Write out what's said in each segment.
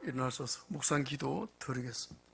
일어나셔서 묵상 기도 드리겠습니다.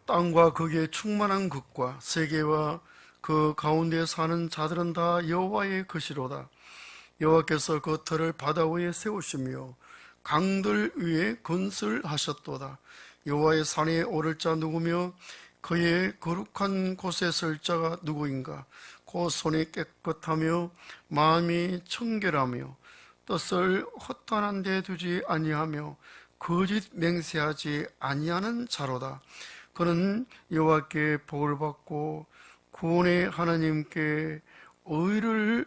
땅과 거기에 충만한 것과 세계와 그 가운데 사는 자들은 다 여호와의 것이로다. 여호와께서 그 터를 바다 위에 세우시며 강들 위에 건설하셨도다. 여호와의 산에 오를 자 누구며 그의 거룩한 곳에 설 자가 누구인가? 곧 손이 깨끗하며 마음이 청결하며 뜻을 허탄한 데 두지 아니하며 거짓 맹세하지 아니하는 자로다. 그는 여호와께 복을 받고 구원의 하나님께 의를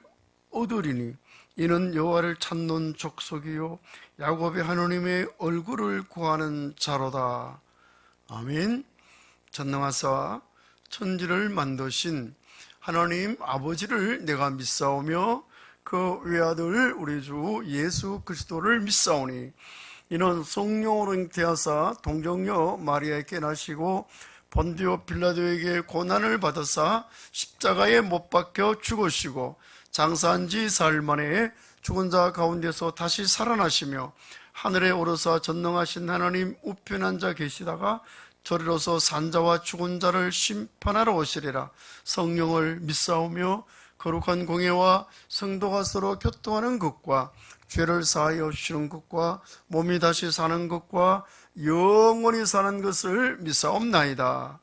얻으리니 이는 여호와를 찾는 족속이요 야곱의 하나님의 얼굴을 구하는 자로다. 아멘. 전능하사 천지를 만드신 하나님 아버지를 내가 믿사오며 그 외아들 우리 주 예수 그리스도를 믿사오니 이는 성령으로 잉태하사 동정녀 마리아에게 나시고 본디오 빌라도에게 고난을 받으사 십자가에 못 박혀 죽으시고 장사한 지 사흘 만에 죽은 자 가운데서 다시 살아나시며 하늘에 오르사 전능하신 하나님 우편에 앉아 계시다가 저리로서 산자와 죽은 자를 심판하러 오시리라. 성령을 믿사오며 거룩한 공예와 성도가 서로 교통하는 것과 죄를 사하여 주시는 것과 몸이 다시 사는 것과 영원히 사는 것을 믿사옵나이다.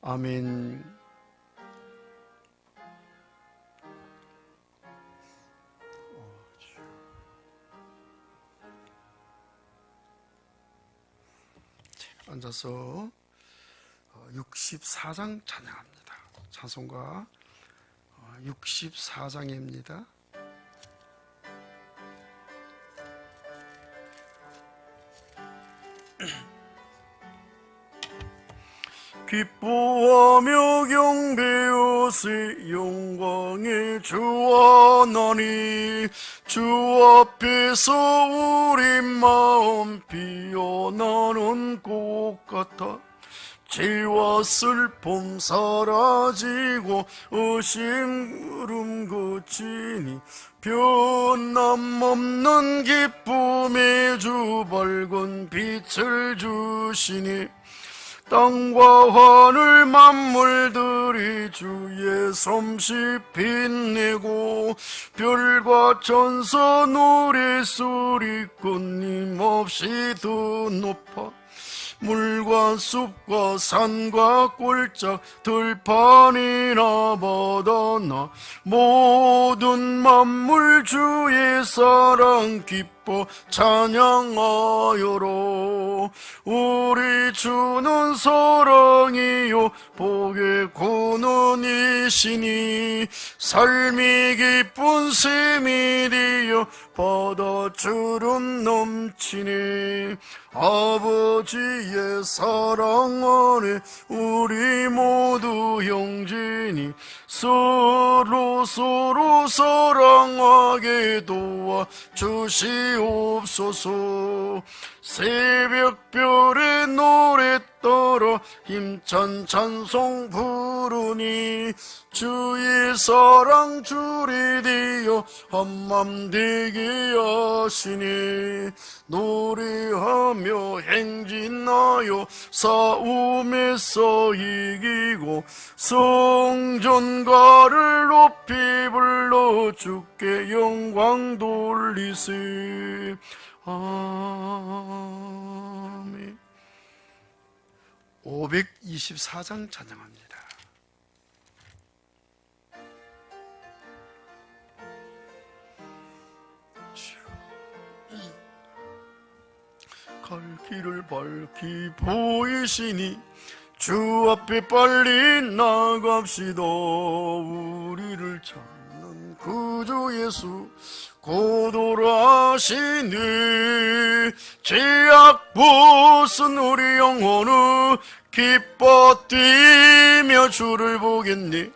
아멘. 앉아서 64장 찬양합니다. 찬송가 64장입니다. 기뻐하며 경배하세 영광의 주와 나니 주 앞에서 우리 마음 피어나는 꽃 같아 죄와 슬픔 사라지고 의심으름 그치니 변함없는 기쁨의 주 밝은 빛을 주시니 땅과 하늘 만물들이 주의 솜씨 빛내고 별과 천사 노래소리 끊임없이 더 높아 물과 숲과 산과 꼴짝 들판이나 바다나 모든 만물 주의 사랑 기뻐 찬양하여로 우리 주는 사랑이요 복의 근원이시니 삶이 기쁜 샘이 되어 바다처럼 넘치니 아버지의 사랑 안에 우리 모두 형제니 서로 사랑하게 도와 주시옵소서. 새벽별의 노래 따라 힘찬 찬송 부르니 주의 사랑 줄이 되어 한맘 되게 하시니 노래하며 행진하여 싸움에서 이기고 성전가를 높이 불러 주께 영광 돌리세. 아멘. 524장 찬양합니다. 갈 길을 밝히 보이시니 주 앞에 빨리 나갑시다. 우리를 찾는 구주 예수 고돌하시니 죄악 벗은 우리 영혼은 기뻐 뛰며 주를 보겠니.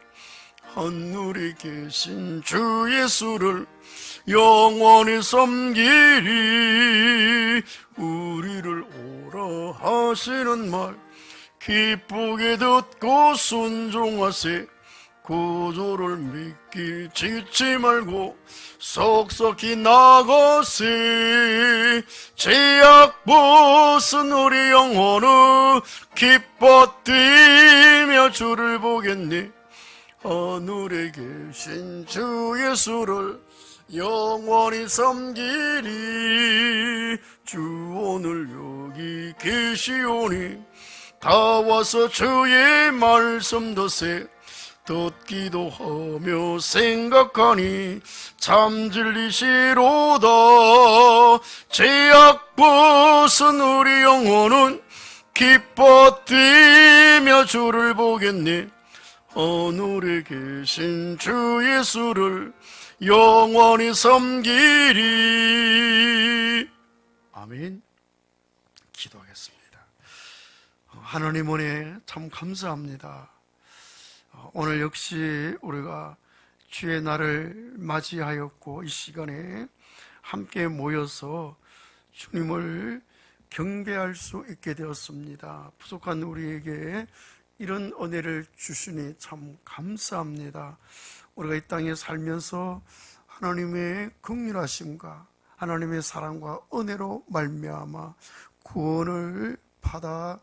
하늘에 계신 주 예수를 영원히 섬기리. 우리를 오라 하시는 말 기쁘게 듣고 순종하세. 구주를 믿기 지치 말고 속속히 나가세. 죄악 벗은 우리 영혼은 기뻐 뛰며 주를 보겠니. 하늘에 계신 주 예수를 영원히 섬기리. 주 오늘 여기 계시오니 다 와서 주의 말씀 듣세. 듣기도 하며 생각하니 참 진리시로다. 죄악 벗은 우리 영혼은 기뻐 뛰며 주를 보겠네. 하늘에 계신 주 예수를 영원히 섬기리. 아멘. 기도하겠습니다. 하나님 은혜 참 감사합니다. 오늘 역시 우리가 주의 날을 맞이하였고 이 시간에 함께 모여서 주님을 경배할 수 있게 되었습니다. 부족한 우리에게 이런 은혜를 주시니 참 감사합니다. 우리가 이 땅에 살면서 하나님의 긍휼하심과 하나님의 사랑과 은혜로 말미암아 구원을 받아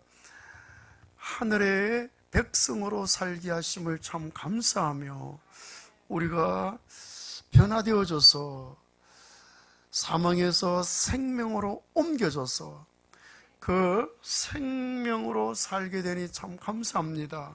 하늘의 백성으로 살게 하심을 참 감사하며 우리가 변화되어져서 사망에서 생명으로 옮겨져서 그 생명으로 살게 되니 참 감사합니다.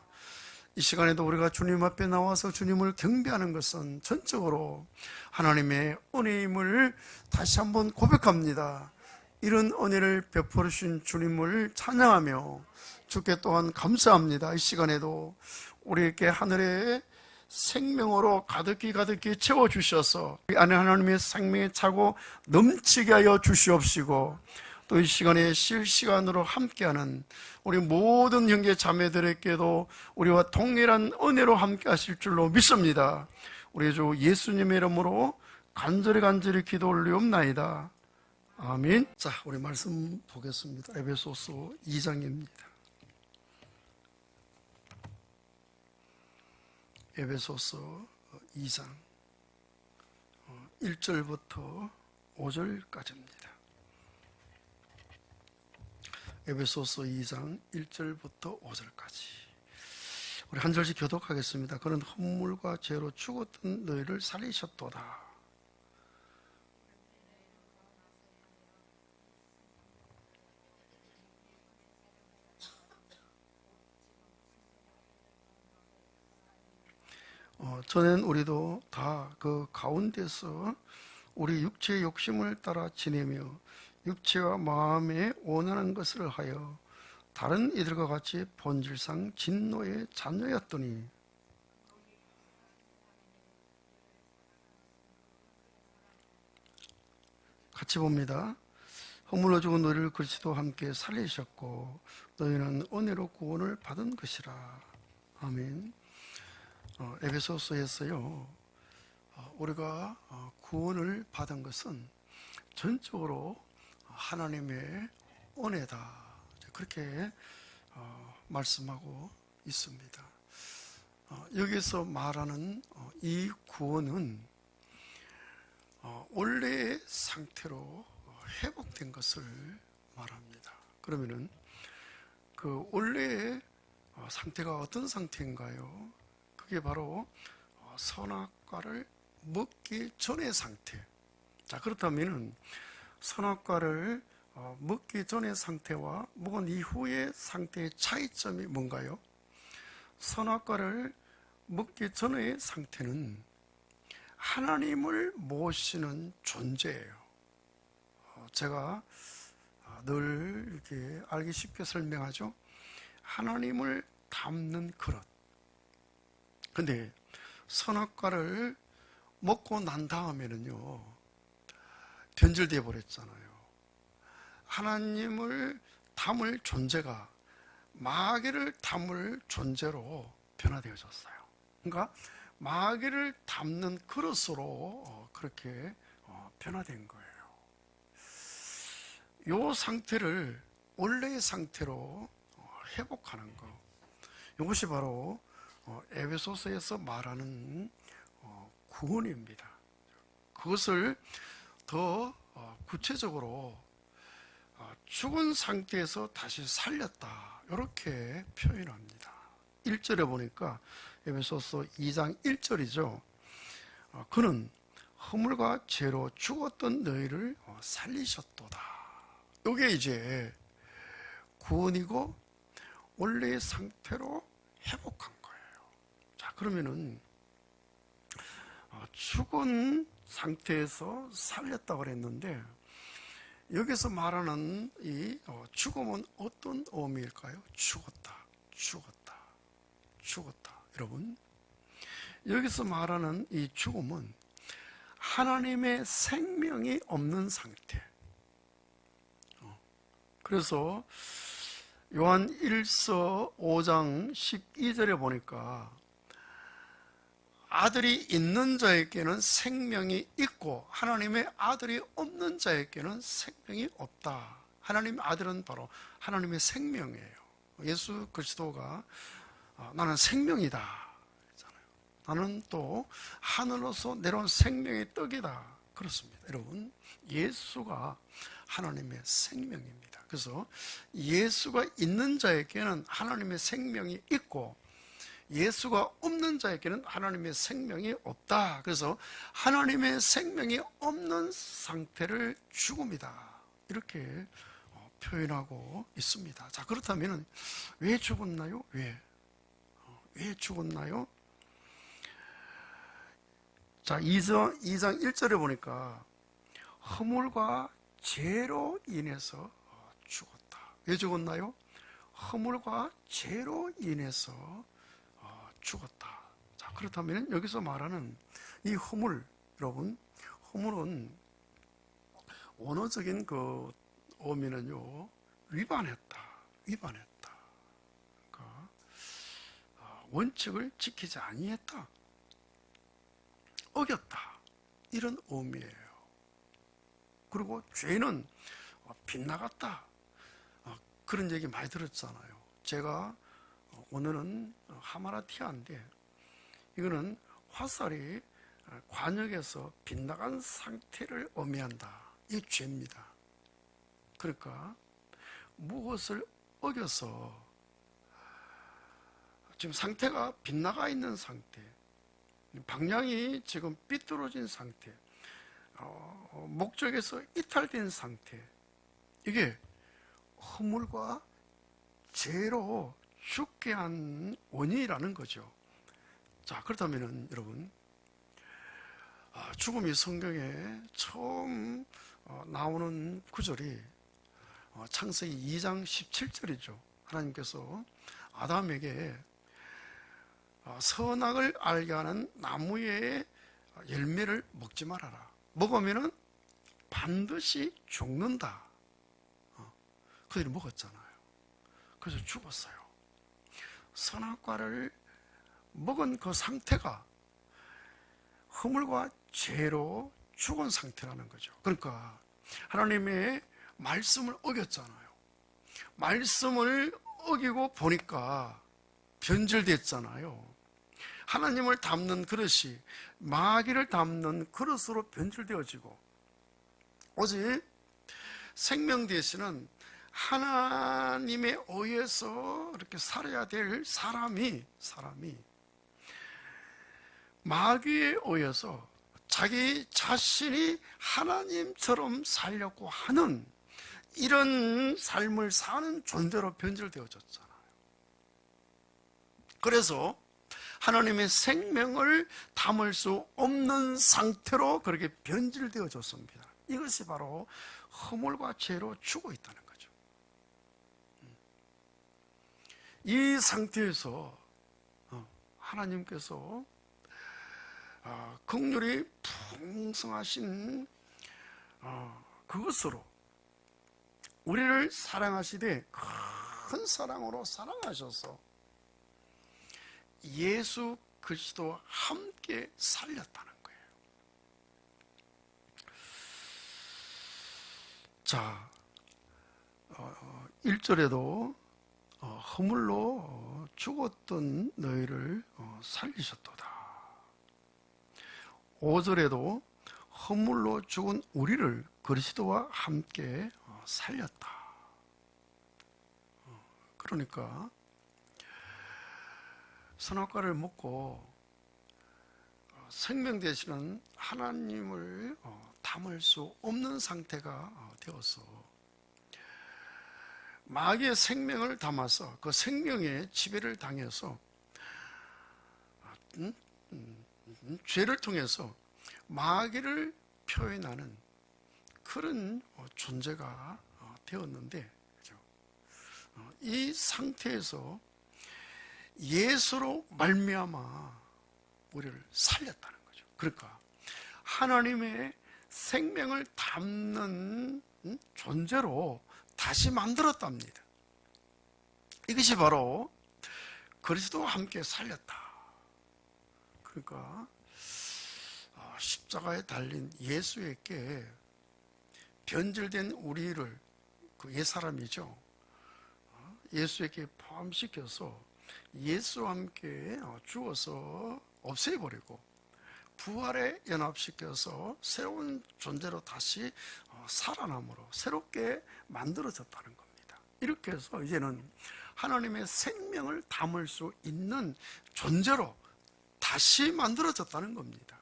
이 시간에도 우리가 주님 앞에 나와서 주님을 경배하는 것은 전적으로 하나님의 은혜임을 다시 한번 고백합니다. 이런 은혜를 베풀어 주신 주님을 찬양하며 주께 또한 감사합니다. 이 시간에도 우리에게 하늘의 생명으로 가득히 채워주셔서 우리 안에 하나님의 생명에 차고 넘치게 하여 주시옵시고 또 이 시간에 실시간으로 함께하는 우리 모든 형제 자매들에게도 우리와 동일한 은혜로 함께 하실 줄로 믿습니다. 우리 주 예수님의 이름으로 간절히 기도 올리옵나이다. 아멘. 자, 우리 말씀 보겠습니다. 에베소서 2장입니다. 에베소서 2장 1절부터 5절까지입니다. 에베소서 2장 1절부터 5절까지 우리 한 절씩 교독하겠습니다. 그는 헛물과 죄로 죽었던 너희를 살리셨도다. 전엔 우리도 다 그 가운데서 우리 육체의 욕심을 따라 지내며 육체와 마음에 원하는 것을 하여 다른 이들과 같이 본질상 진노의 자녀였더니 같이 봅니다. 허물로 죽은 너희를 그리스도와 함께 살리셨고 너희는 은혜로 구원을 받은 것이라. 아멘. 에베소서에서요 우리가 구원을 받은 것은 전적으로 하나님의 은혜다 그렇게 말씀하고 있습니다. 여기서 말하는 이 구원은 원래의 상태로 회복된 것을 말합니다. 그러면은 그 원래의 상태가 어떤 상태인가요? 그게 바로 선악과를 먹기 전의 상태. 자, 그렇다면은 선악과를 먹기 전의 상태와 먹은 이후의 상태의 차이점이 뭔가요? 선악과를 먹기 전의 상태는 하나님을 모시는 존재예요. 제가 늘 이렇게 알기 쉽게 설명하죠. 하나님을 담는 그릇. 근데 선악과를 먹고 난 다음에는요, 변질되어 버렸잖아요. 하나님을 담을 존재가 마귀를 담을 존재로 변화되어졌어요. 그러니까 마귀를 담는 그릇으로 그렇게 변화된 거예요. 이 상태를 원래의 상태로 회복하는 것, 이것이 바로 에베소서에서 말하는 구원입니다. 그것을 더 구체적으로 죽은 상태에서 다시 살렸다, 이렇게 표현합니다. 1절에 보니까 에베소서 2장 1절이죠. 그는 허물과 죄로 죽었던 너희를 살리셨도다. 이게 이제 구원이고 원래의 상태로 회복한 거예요. 자, 그러면은 죽은 상태에서 살렸다고 그랬는데, 여기서 말하는 이 죽음은 어떤 의미일까요? 죽었다, 죽었다, 죽었다. 여러분, 여기서 말하는 이 죽음은 하나님의 생명이 없는 상태. 그래서 요한 1서 5장 12절에 보니까 아들이 있는 자에게는 생명이 있고 하나님의 아들이 없는 자에게는 생명이 없다. 하나님의 아들은 바로 하나님의 생명이에요. 예수 그리스도가 나는 생명이다 했잖아요. 나는 또 하늘로서 내려온 생명의 떡이다. 그렇습니다. 여러분, 예수가 하나님의 생명입니다. 그래서 예수가 있는 자에게는 하나님의 생명이 있고 예수가 없는 자에게는 하나님의 생명이 없다. 그래서 하나님의 생명이 없는 상태를 죽음이다, 이렇게 표현하고 있습니다. 자, 그렇다면 왜 죽었나요? 왜 죽었나요? 자, 2장 1절에 보니까 허물과 죄로 인해서 죽었다. 왜 죽었나요? 허물과 죄로 인해서 죽었다. 자, 그렇다면 여기서 말하는 이 허물, 여러분, 허물은 원어적인 그 의미는요, 위반했다. 그러니까 원칙을 지키지 아니했다, 어겼다, 이런 의미예요. 그리고 죄는 빗나갔다, 그런 얘기 많이 들었잖아요. 제가 오늘은 하마라티아인데, 이거는 화살이 관역에서 빗나간 상태를 의미한다. 이게 죄입니다. 그러니까 무엇을 어겨서 지금 상태가 빗나가 있는 상태, 방향이 지금 삐뚤어진 상태, 목적에서 이탈된 상태, 이게 허물과 죄로 죽게 한 원인이라는 거죠. 자, 그렇다면 여러분, 죽음이 성경에 처음 나오는 구절이 창세기 2장 17절이죠. 하나님께서 아담에게 선악을 알게 하는 나무의 열매를 먹지 말아라. 먹으면 반드시 죽는다. 그들이 먹었잖아요. 그래서 죽었어요. 선악과를 먹은 그 상태가 허물과 죄로 죽은 상태라는 거죠. 그러니까 하나님의 말씀을 어겼잖아요. 말씀을 어기고 보니까 변질됐잖아요. 하나님을 담는 그릇이 마귀를 담는 그릇으로 변질되어지고, 오직 생명 대신은 하나님에 의해서 이렇게 살아야 될 사람이 마귀에 의해서 자기 자신이 하나님처럼 살려고 하는 이런 삶을 사는 존재로 변질되어졌잖아요. 그래서 하나님의 생명을 담을 수 없는 상태로 그렇게 변질되어졌습니다. 이것이 바로 허물과 죄로 죽어 있다는 거죠. 이 상태에서 하나님께서 긍휼이 풍성하신 그것으로 우리를 사랑하시되 큰 사랑으로 사랑하셔서 예수 그리스도와 함께 살렸다는 거예요. 자, 1절에도 허물로 죽었던 너희를 살리셨도다. 5절에도 허물로 죽은 우리를 그리스도와 함께 살렸다. 그러니까 선악과를 먹고 생명 되시는 하나님을 담을 수 없는 상태가 되어서 마귀의 생명을 담아서 그 생명의 지배를 당해서 죄를 통해서 마귀를 표현하는 그런 존재가 되었는데, 이 상태에서 예수로 말미암아 우리를 살렸다는 거죠. 그러니까 하나님의 생명을 담는 존재로 다시 만들었답니다. 이것이 바로 그리스도와 함께 살렸다. 그러니까 십자가에 달린 예수에게 변질된 우리를, 그 옛사람이죠, 예수에게 포함시켜서 예수와 함께 죽어서 없애버리고 부활에 연합시켜서 새로운 존재로 다시 살아남으로 새롭게 만들어졌다는 겁니다. 이렇게 해서 이제는 하나님의 생명을 담을 수 있는 존재로 다시 만들어졌다는 겁니다.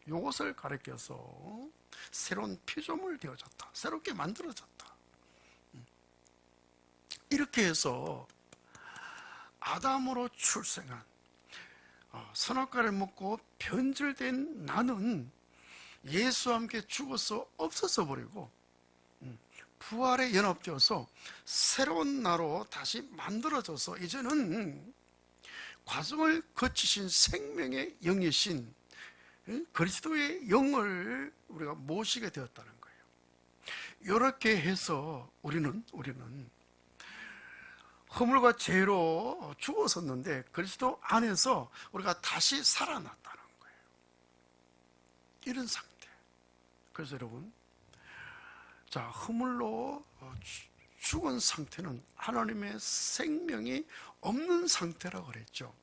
이것을 가리켜서 새로운 피조물 되어졌다, 새롭게 만들어졌다. 이렇게 해서 아담으로 출생한 선악과를 먹고 변질된 나는 예수와 함께 죽어서 없어져 버리고 부활에 연합되어서 새로운 나로 다시 만들어져서 이제는 과정을 거치신 생명의 영이신 그리스도의 영을 우리가 모시게 되었다는 거예요. 이렇게 해서 우리는 허물과 죄로 죽었었는데 그리스도 안에서 우리가 다시 살아났다는 거예요. 이런 상태. 그래서 여러분, 자, 허물로 죽은 상태는 하나님의 생명이 없는 상태라고 그랬죠.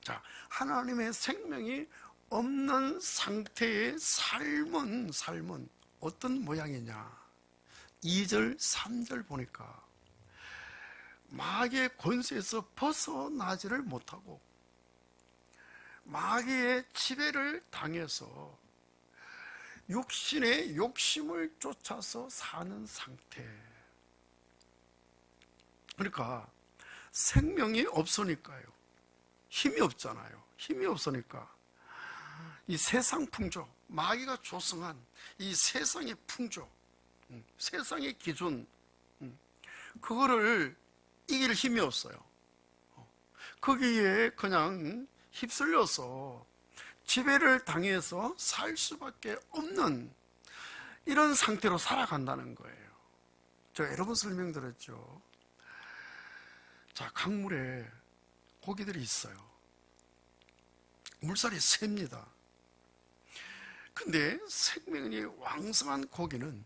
자, 하나님의 생명이 없는 상태의 삶은 어떤 모양이냐? 2절, 3절 보니까 마귀의 권세에서 벗어나지를 못하고 마귀의 지배를 당해서 육신의 욕심을 쫓아서 사는 상태. 그러니까 생명이 없으니까요, 힘이 없잖아요. 힘이 없으니까 이 세상 풍조, 마귀가 조성한 이 세상의 풍조, 세상의 기준, 그거를 이길 힘이 없어요. 거기에 그냥 휩쓸려서 지배를 당해서 살 수밖에 없는 이런 상태로 살아간다는 거예요. 제가 여러 번 설명드렸죠. 자, 강물에 고기들이 있어요. 물살이 셉니다. 근데 생명이 왕성한 고기는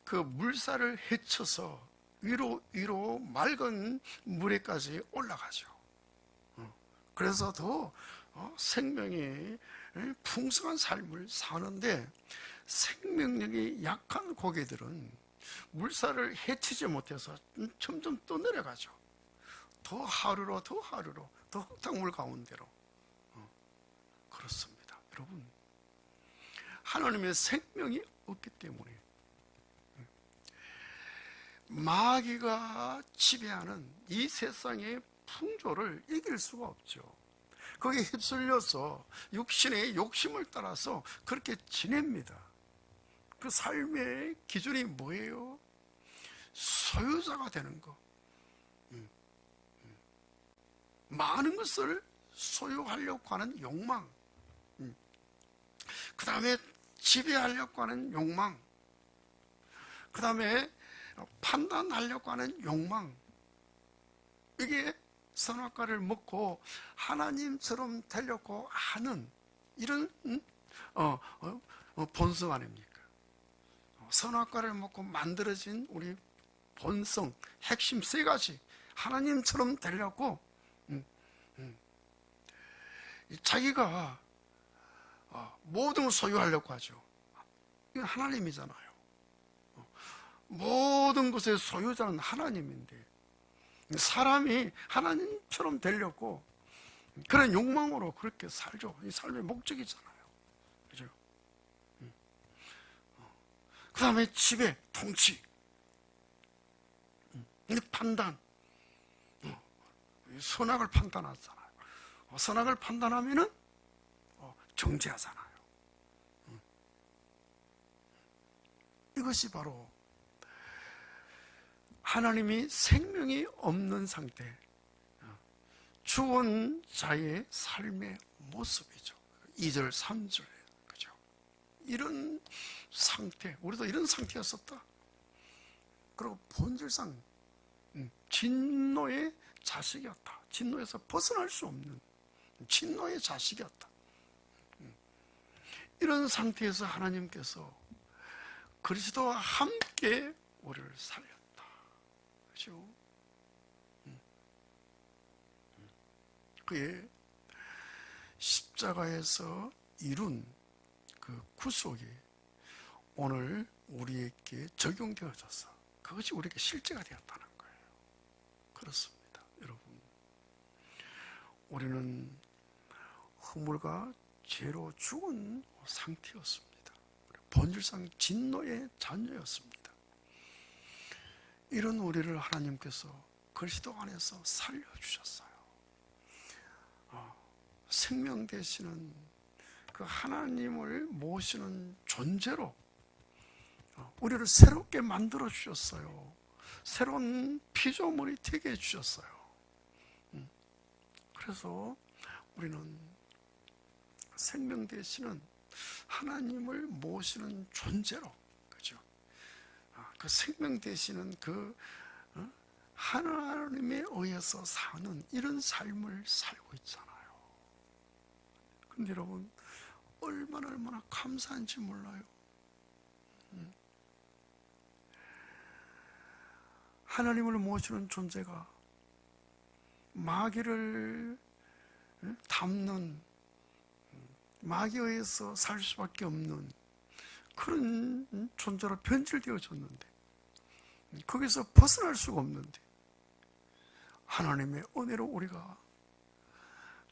그 물살을 헤쳐서 위로 맑은 물에까지 올라가죠. 그래서 더 생명이 풍성한 삶을 사는데, 생명력이 약한 고기들은 물살을 헤치지 못해서 점점 떠내려가죠. 더 하루로 더 흙탕물 가운데로. 그렇습니다. 여러분, 하나님의 생명이 없기 때문에 마귀가 지배하는 이 세상의 풍조를 이길 수가 없죠. 거기에 휩쓸려서 육신의 욕심을 따라서 그렇게 지냅니다. 그 삶의 기준이 뭐예요? 소유자가 되는 거. 많은 것을 소유하려고 하는 욕망. 그 다음에 지배하려고 하는 욕망, 그 다음에 판단하려고 하는 욕망, 이게 선악과를 먹고 하나님처럼 되려고 하는 이런 본성 아닙니까? 선악과를 먹고 만들어진 우리 본성, 핵심 세 가지, 하나님처럼 되려고 자기가 모든 걸 소유하려고 하죠. 이건 하나님이잖아요. 모든 것의 소유자는 하나님인데 사람이 하나님처럼 되려고 그런 욕망으로 그렇게 살죠. 이 삶의 목적이잖아요. 그죠? 그 다음에 지배, 통치, 판단, 선악을 판단하잖아요. 선악을 판단하면은 정죄하잖아요. 이것이 바로 하나님이 생명이 없는 상태, 죽은 자의 삶의 모습이죠. 2절, 3절. 그죠? 이런 상태, 우리도 이런 상태였었다. 그리고 본질상 진노의 자식이었다. 진노에서 벗어날 수 없는 진노의 자식이었다. 이런 상태에서 하나님께서 그리스도와 함께 우리를 살렸다. 그렇죠? 그의 십자가에서 이룬 그 구속이 오늘 우리에게 적용되어져서 그것이 우리에게 실제가 되었다는 거예요. 그렇습니다, 여러분. 우리는 허물과 죄로 죽은 상태였습니다. 본질상 진노의 자녀였습니다. 이런 우리를 하나님께서 그리스도 안에서 살려주셨어요. 생명 되시는 그 하나님을 모시는 존재로 우리를 새롭게 만들어 주셨어요. 새로운 피조물이 되게 해주셨어요. 그래서 우리는 생명 되시는 하나님을 모시는 존재로, 그죠? 그 생명 되시는 그 하나님에 의해서 사는 이런 삶을 살고 있잖아요. 근데 여러분, 얼마나 감사한지 몰라요. 하나님을 모시는 존재가 마귀를 담는, 마귀에 의해서 살 수밖에 없는 그런 존재로 변질되어졌는데, 거기서 벗어날 수가 없는데 하나님의 은혜로 우리가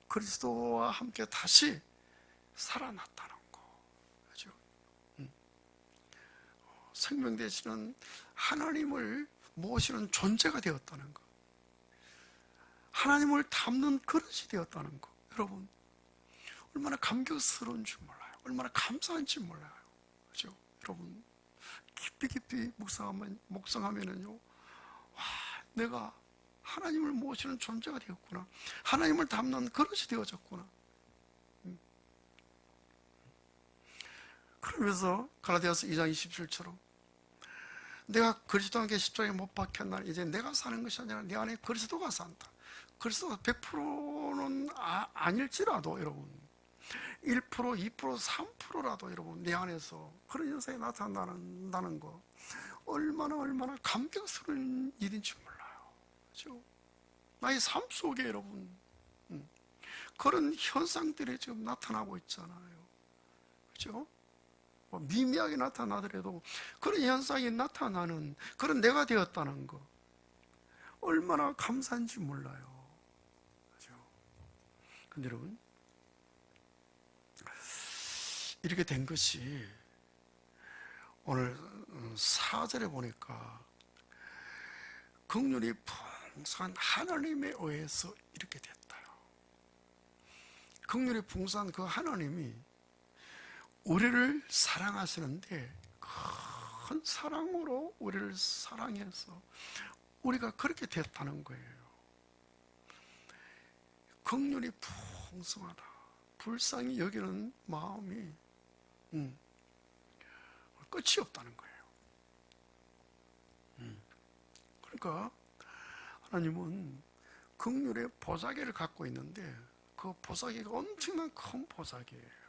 그리스도와 함께 다시 살아났다는 거, 그죠? 생명 되시는 하나님을 모시는 존재가 되었다는 거, 하나님을 담는 그릇이 되었다는 거, 여러분 얼마나 감격스러운지 몰라요. 얼마나 감사한지 몰라요. 그죠? 여러분 깊이 묵상하면은요, 와, 내가 하나님을 모시는 존재가 되었구나. 하나님을 담는 그릇이 되어졌구나. 그러면서 갈라디아서 2장 27처럼 내가 그리스도와 함께 십자가에 못 박혔나, 이제 내가 사는 것이 아니라 내 안에 그리스도가 산다. 그리스도가 100%는 아닐지라도 여러분 1%, 2%, 3%라도 여러분 내 안에서 그런 현상이 나타난다는 거 얼마나 감격스러운 일인지 몰라요. 그렇죠? 나의 삶 속에 여러분 그런 현상들이 지금 나타나고 있잖아요. 그렇죠? 미미하게 나타나더라도 그런 현상이 나타나는 그런 내가 되었다는 거 얼마나 감사한지 몰라요. 그렇죠? 근데 여러분, 이렇게 된 것이 오늘 4절에 보니까 긍휼이 풍성한 하나님에 의해서 이렇게 됐다요. 긍휼이 풍성한 그 하나님이 우리를 사랑하시는데 큰 사랑으로 우리를 사랑해서 우리가 그렇게 됐다는 거예요. 긍휼이 풍성하다. 불쌍히 여기는 마음이 끝이 없다는 거예요. 그러니까 하나님은 긍휼의 보자기를 갖고 있는데 그 보자기가 엄청난 큰 보자기예요.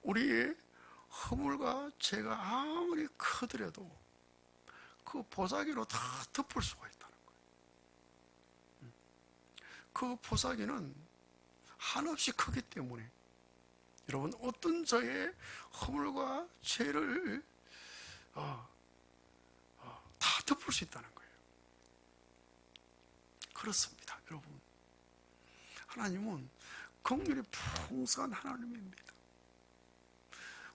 우리의 허물과 죄가 아무리 크더라도 그 보자기로 다 덮을 수가 있다는 거예요. 그 보자기는 한없이 크기 때문에 여러분 어떤 저의 허물과 죄를 다 덮을 수 있다는 거예요. 그렇습니다, 여러분. 하나님은 긍휼이 풍성한 하나님입니다.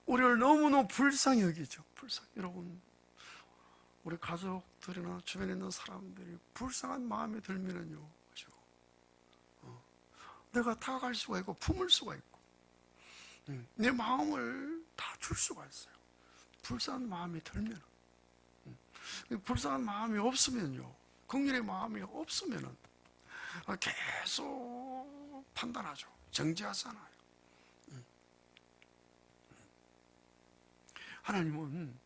우리를 너무너무 불쌍히 여기죠. 여러분, 우리 가족들이나 주변에 있는 사람들이 불쌍한 마음이 들면은요, 내가 다가갈 수가 있고 품을 수가 있고 내 마음을 다 줄 수가 있어요. 불쌍한 마음이 들면. 불쌍한 마음이 없으면요, 긍휼의 마음이 없으면은 계속 판단하죠. 정죄하잖아요. 하나님은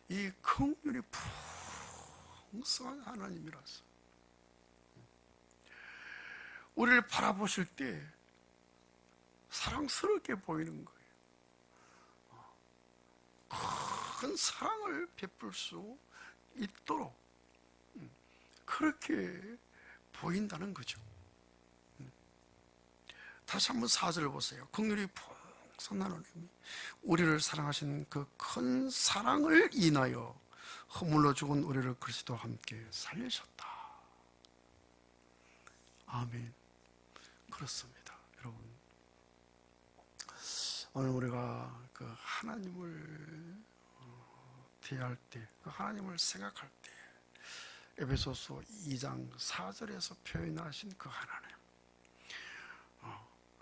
이 긍휼이 풍성한 하나님이라서 우리를 바라보실 때 사랑스럽게 보이는 거예요. 큰 사랑을 베풀 수 있도록 그렇게 보인다는 거죠. 다시 한번 4절을 보세요. 긍휼이 풍성한 하나님이 우리를 사랑하신 그 큰 사랑을 인하여 허물로 죽은 우리를 그리스도와 함께 살리셨다. 아멘. 그렇습니다, 여러분. 오늘 우리가 그 하나님을 대할 때, 그 하나님을 생각할 때 에베소서 2장 4절에서 표현하신 그 하나님,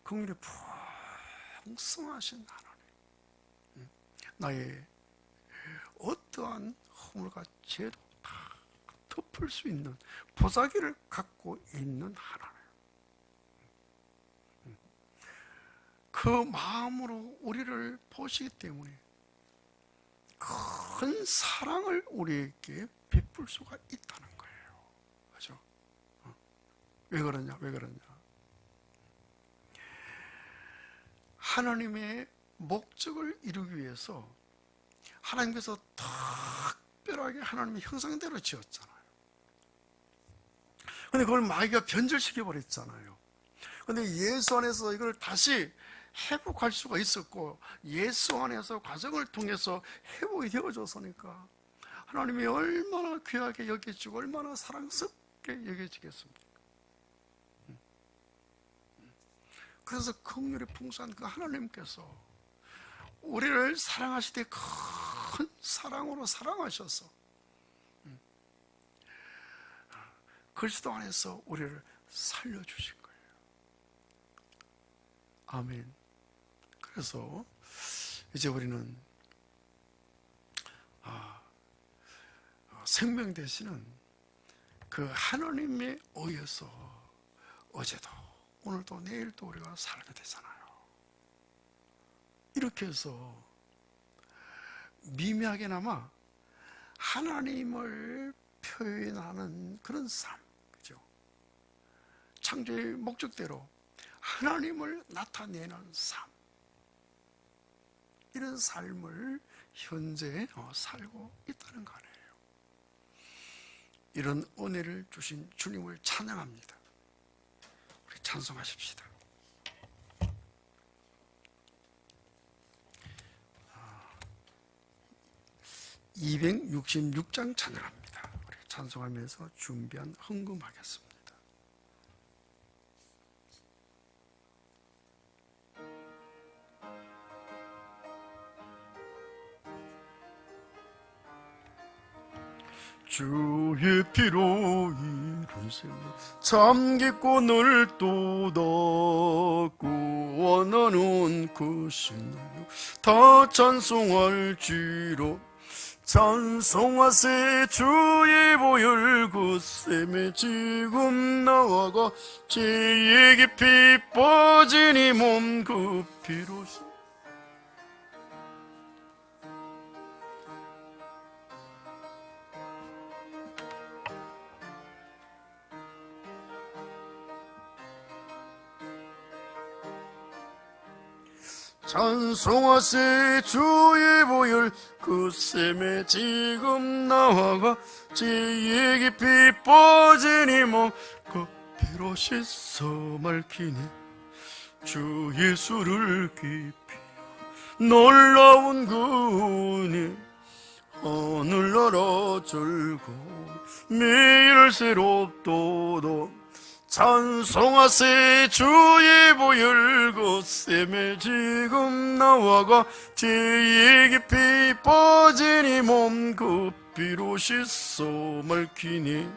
긍휼이 풍성하신 하나님, 나의 어떠한 허물과 죄도 다 덮을 수 있는 보자기를 갖고 있는 하나님, 그 마음으로 우리를 보시기 때문에 큰 사랑을 우리에게 베풀 수가 있다는 거예요. 그죠? 왜 그러냐? 하나님의 목적을 이루기 위해서 하나님께서 특별하게 하나님의 형상대로 지었잖아요. 근데 그걸 마귀가 변절시켜 버렸잖아요. 근데 예수 안에서 이걸 다시 회복할 수가 있었고, 예수 안에서 과정을 통해서 회복이 되어졌으니까 하나님이 얼마나 귀하게 여겨지고 얼마나 사랑스럽게 여겨지겠습니까? 그래서 긍휼이 풍성한 그 하나님께서 우리를 사랑하실 때 큰 사랑으로 사랑하셔서 그리스도 안에서 우리를 살려주신 거예요. 아멘. 그래서 이제 우리는 생명 되시는 그 하나님에 의해서 어제도 오늘도 내일도 우리가 살게 되잖아요. 이렇게 해서 미미하게나마 하나님을 표현하는 그런 삶, 그죠? 창조의 목적대로 하나님을 나타내는 삶, 이런 삶을 현재 살고 있다는 거 아니에요. 이런 은혜를 주신 주님을 찬양합니다. 우리 찬송하십시다. 266장 찬양합니다. 우리 찬송하면서 준비한 헌금하겠습니다. 주의 피로 이룬 생명 참 깊고 넓도다 구원하는 그 신능력 다 찬송할지로 찬송하세 주의 보혈 그 셈에 지금 나와가 죄의 깊이 빠진 이 몸 그 피로시 찬송하세 주의 보혈 그 셈에 지금 나와가 죄의 깊이 빠진 이 몸 그 피로 씻어 밝히니 주 예수를 깊이 놀라운 그 은혜 하늘나라 절고 매일 새롭도록 찬송하세 주의 보혈 그 셈에 지금 나와가 죄의 깊이 빠진 이 몸 그 피로 씻어 밝히니.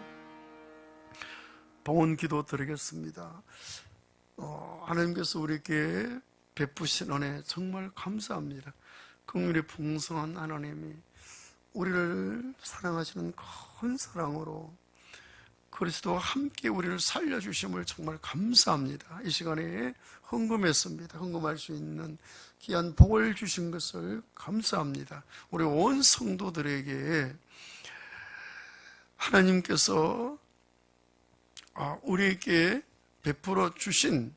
봉헌 기도 드리겠습니다. 하나님께서 우리에게 베푸신 은혜 정말 감사합니다. 긍휼이 풍성한 하나님이 우리를 사랑하시는 큰 사랑으로 그리스도와 함께 우리를 살려주심을 정말 감사합니다. 이 시간에 헌금했습니다. 헌금할 수 있는 귀한 복을 주신 것을 감사합니다. 우리 온 성도들에게 하나님께서 우리에게 베풀어 주신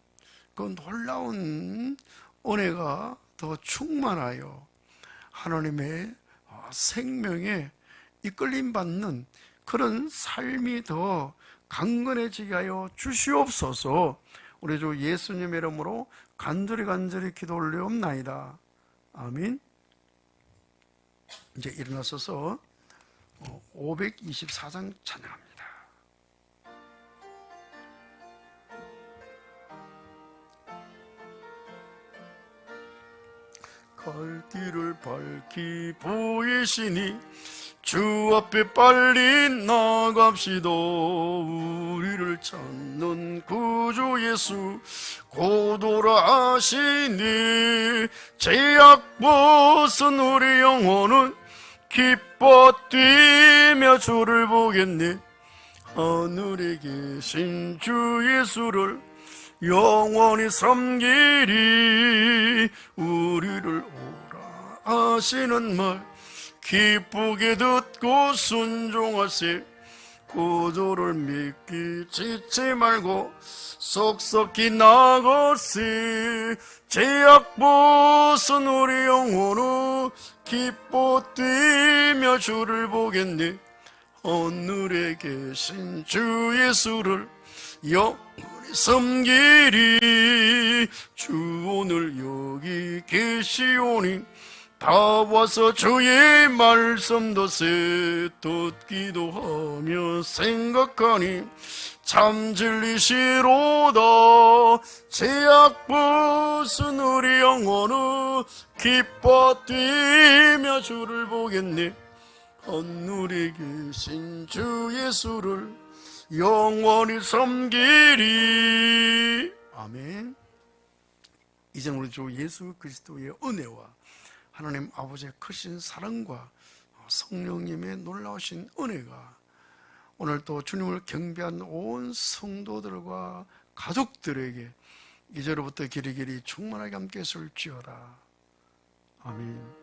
그 놀라운 은혜가 더 충만하여 하나님의 생명에 이끌림 받는 그런 삶이 더 강건해지게 하여 주시옵소서. 우리 주 예수님의 이름으로 간절히 기도 올리옵나이다. 아멘. 이제 일어나서서 524장 찬양합니다. 갈 길을 밝히 보이시니 주 앞에 빨리 나갑시다. 우리를 찾는 구주 예수 곧 오라 하시니 죄악 벗은 우리 영혼은 기뻐 뛰며 주를 보겠네. 하늘에 계신 주 예수를 영원히 섬기리. 우리를 오라 하시는 말 기쁘게 듣고 순종하세. 구주를 믿기 지치 말고 속속히 나가세. 죄악 벗은 우리 영혼은 기뻐 뛰며 주를 보겠네. 하늘에 계신 주 예수를 영원히 섬기리. 주 오늘 여기 계시오니 다 와서 주의 말씀도 듣기도 하며 생각하니 참 진리시로다. 죄악 벗은 우리 영혼은 기뻐 뛰며 주를 보겠네. 하늘에 계신 주 예수를 영원히 섬기리. 아멘. 이제 우리 주 예수 그리스도의 은혜와 하나님 아버지의 크신 사랑과 성령님의 놀라우신 은혜가 오늘 또 주님을 경배한 온 성도들과 가족들에게 이제로부터 길이길이 충만하게 함께 했을지어다. 아멘.